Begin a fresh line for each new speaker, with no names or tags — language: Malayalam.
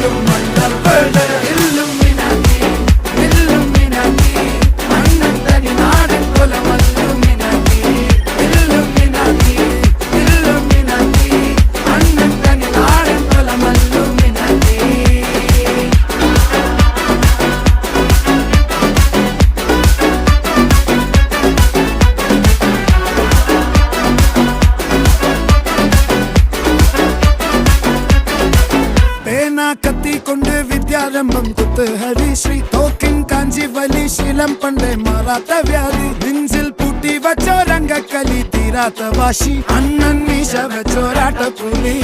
പോലും മണ്ണപ്പേട് ഇല്ലുമിനാറ്റി ഇല്ലുമിനാറ്റി അണ്ണൻ തനി നാടൻ കൊലമല്ലുമിനാറ്റി ഇല്ലുമിനാറ്റി ഇല്ലുമിനാറ്റി അണ്ണൻ തനി നാടൻ കൊലമല്ലുമിനാറ്റി. കത്തി കൊണ്ട് വിദ്യാരംഭം കുത്ത് ഹരിശ്രീ തോക്കിൻ കാഞ്ചി വലി ശീലം പണ്ടേ മാറാത്ത വ്യാധി നെഞ്ചിൽ പൂട്ടി വച്ചോ രംഗക്കലി തീരാത്ത വാശി അണ്ണൻ മീശ വെച്ചോരാട്ട പുലി